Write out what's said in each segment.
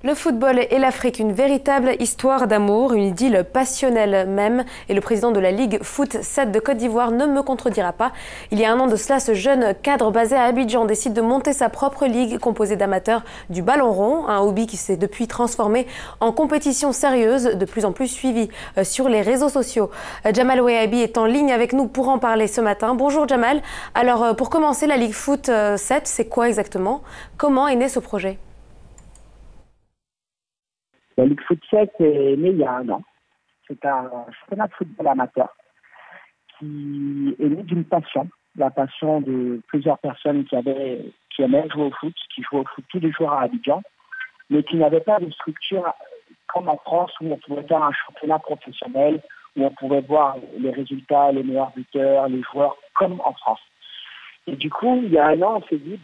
Le football et l'Afrique, une véritable histoire d'amour, une idylle passionnelle même. Et le président de la Ligue Foot 7 de Côte d'Ivoire ne me contredira pas. Il y a un an de cela, ce jeune cadre basé à Abidjan décide de monter sa propre ligue composée d'amateurs du ballon rond. Un hobby qui s'est depuis transformé en compétition sérieuse, de plus en plus suivie sur les réseaux sociaux. Jamal Ouehabi est en ligne avec nous pour en parler ce matin. Bonjour Jamal. Alors pour commencer, la Ligue Foot 7, c'est quoi exactement? Comment est né ce projet? La Ligue Foot 7 est née il y a un an. C'est un championnat de football amateur qui est né d'une passion, la passion de plusieurs personnes qui aimaient jouer au foot, qui jouaient au foot tous les jours à Abidjan, mais qui n'avaient pas de structure comme en France où on pouvait faire un championnat professionnel, où on pouvait voir les résultats, les meilleurs buteurs, les joueurs, comme en France. Et du coup, il y a un an, on s'est dit,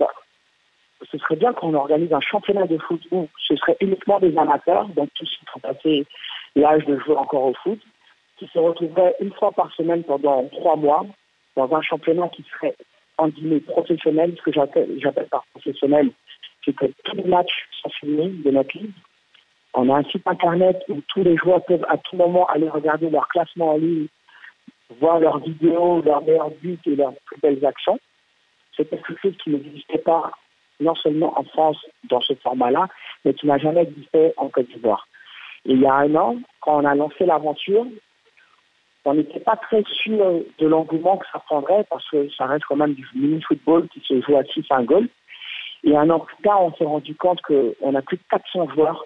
ce serait bien qu'on organise un championnat de foot où ce serait uniquement des amateurs, donc tous qui ont passé l'âge de jouer encore au foot, qui se retrouveraient une fois par semaine pendant 3 mois dans un championnat qui serait en guillemets professionnel. Ce que j'appelle par professionnel, c'est que tous les matchs sont filmés de notre ligue. On a un site internet où tous les joueurs peuvent à tout moment aller regarder leur classement en ligne, voir leurs vidéos, leurs meilleurs buts et leurs plus belles actions. C'est quelque chose qui n'existait pas non seulement en France dans ce format-là, mais qui n'a jamais existé en Côte d'Ivoire. Et il y a un an, quand on a lancé l'aventure, on n'était pas très sûr de l'engouement que ça prendrait, parce que ça reste quand même du mini-football qui se joue à 6-1 goal. Et un an plus tard, on s'est rendu compte qu'on a plus de 400 joueurs,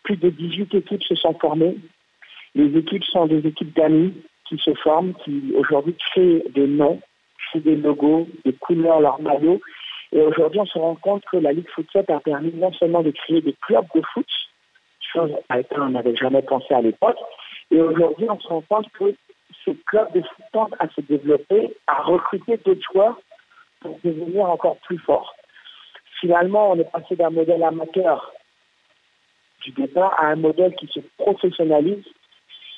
plus de 18 équipes se sont formées. Les équipes sont des équipes d'amis qui se forment, qui aujourd'hui créent des noms, créent des logos, des couleurs, leurs maillots. Et aujourd'hui, on se rend compte que la Ligue Foot 7 a permis non seulement de créer des clubs de foot, chose à laquelle on n'avait jamais pensé à l'époque, et aujourd'hui, on se rend compte que ces clubs de foot tendent à se développer, à recruter d'autres joueurs pour devenir encore plus forts. Finalement, on est passé d'un modèle amateur du départ à un modèle qui se professionnalise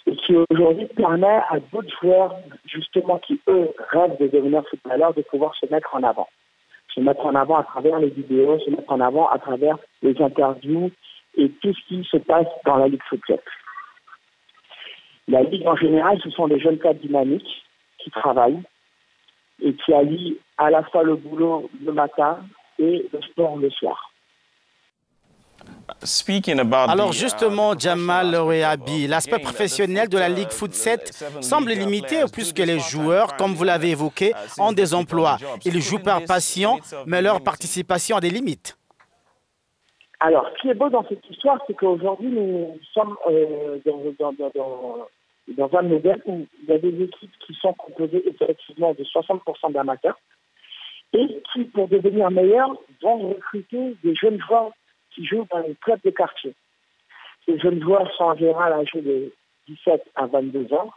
et qui aujourd'hui permet à d'autres joueurs, justement, qui eux rêvent de devenir footballeurs, de pouvoir se mettre en avant. Se mettre en avant à travers les vidéos, se mettre en avant à travers les interviews et tout ce qui se passe dans la Ligue Foot 7. La Ligue en général, ce sont des jeunes cadres dynamiques qui travaillent et qui allient à la fois le boulot le matin et le sport le soir. Alors justement, Jamal Ouehabi, l'aspect professionnel de la Ligue Foot 7 semble limité puisque les joueurs, comme vous l'avez évoqué, ont des emplois. Ils jouent par passion, mais leur participation a des limites. Alors, ce qui est beau dans cette histoire, c'est qu'aujourd'hui, nous sommes dans un modèle où il y a des équipes qui sont composées effectivement de 60% d'amateurs et qui, pour devenir meilleurs, vont recruter des jeunes joueurs qui jouent dans les clubs de quartier. Ces jeunes joueurs sont en général âgés de 17 à 22 ans.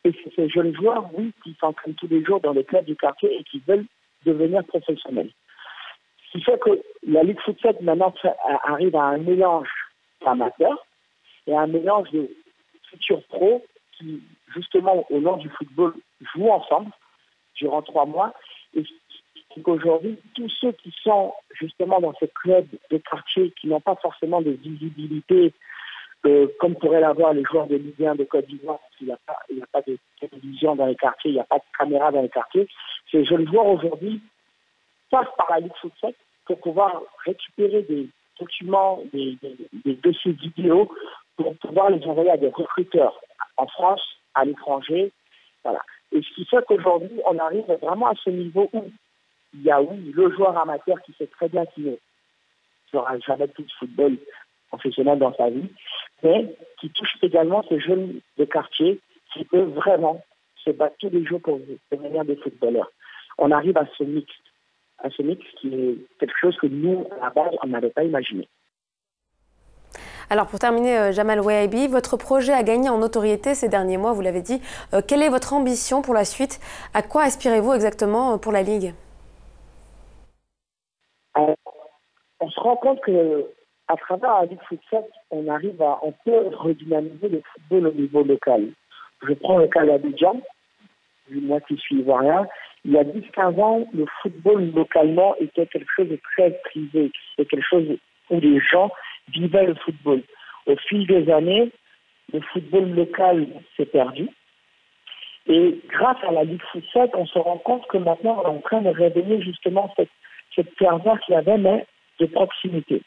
Et c'est ces jeunes joueurs, oui, qui s'entraînent tous les jours dans les clubs du quartier et qui veulent devenir professionnels. Ce qui fait que la Ligue Foot 7 maintenant arrive à un mélange d'amateurs et à un mélange de futurs pros qui, justement, au nom du football, jouent ensemble durant 3 mois. Et c'est qu'aujourd'hui, tous ceux qui sont justement dans ces clubs de quartier, qui n'ont pas forcément de visibilité, comme pourraient l'avoir les joueurs de Ligue 1 de Côte d'Ivoire, parce qu'il n'y a pas de télévision dans les quartiers, il n'y a pas de caméra dans les quartiers, ces jeunes joueurs aujourd'hui passent par la Ligue Foot 7 pour pouvoir récupérer des documents, des dossiers vidéo, pour pouvoir les envoyer à des recruteurs en France, à l'étranger. Voilà. Et ce qui fait qu'aujourd'hui, on arrive vraiment à ce niveau où il y a, oui, le joueur amateur qui sait très bien qu'il ne fera jamais plus de football professionnel dans sa vie, mais qui touche également ces jeunes de quartier qui peuvent vraiment se battre tous les jours pour devenir des footballeurs. On arrive à ce mix qui est quelque chose que nous, à la base, on n'avait pas imaginé. Alors pour terminer, Jamal Ouehabi, votre projet a gagné en notoriété ces derniers mois, vous l'avez dit. Quelle est votre ambition pour la suite? À quoi aspirez-vous exactement pour la Ligue? On se rend compte qu'à travers la Ligue Foot 7, on peut redynamiser le football au niveau local. Je prends le cas d'Abidjan, moi qui suis ivoirien. Il y a 10-15 ans, le football localement était quelque chose de très privé. C'était quelque chose où les gens vivaient le football. Au fil des années, le football local s'est perdu. Et grâce à la Ligue Foot 7, on se rend compte que maintenant, on est en train de réveiller justement cette ferveur qu'il y avait, mais de proximité.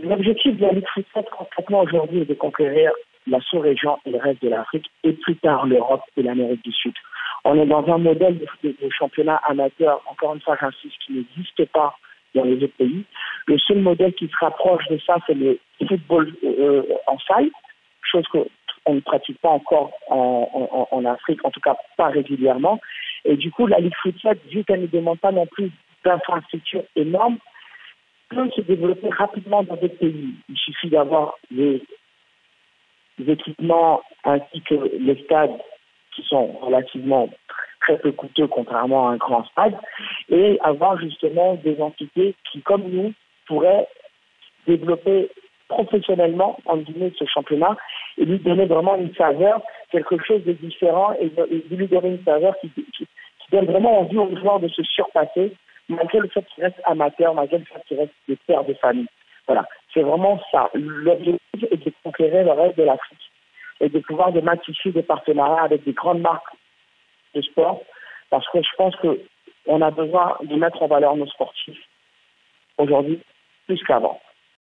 L'objectif de la Ligue Foot 7, concrètement aujourd'hui, est de conquérir la sous-région et le reste de l'Afrique, et plus tard l'Europe et l'Amérique du Sud. On est dans un modèle de championnat amateur, encore une fois j'insiste, qui n'existe pas dans les autres pays. Le seul modèle qui se rapproche de ça, c'est le football en salle, chose qu'on ne pratique pas encore en Afrique, en tout cas pas régulièrement. Et du coup, la Ligue Foot 7, vu qu'elle ne demande pas non plus d'infrastructures énormes, peut se développer rapidement dans des pays. Il suffit d'avoir des équipements ainsi que les stades qui sont relativement très peu coûteux contrairement à un grand stade, et avoir justement des entités qui, comme nous, pourraient développer professionnellement en guillemets ce championnat et lui donner vraiment une saveur, quelque chose de différent, et lui donner une saveur qui donne vraiment envie aux joueurs de se surpasser, malgré le fait qu'ils restent amateurs, malgré le fait qu'ils restent des pères de famille. Voilà, c'est vraiment ça. L'objectif est de conquérir le reste de l'Afrique et de pouvoir massifier des partenariats avec des grandes marques de sport, parce que je pense qu'on a besoin de mettre en valeur nos sportifs aujourd'hui plus qu'avant.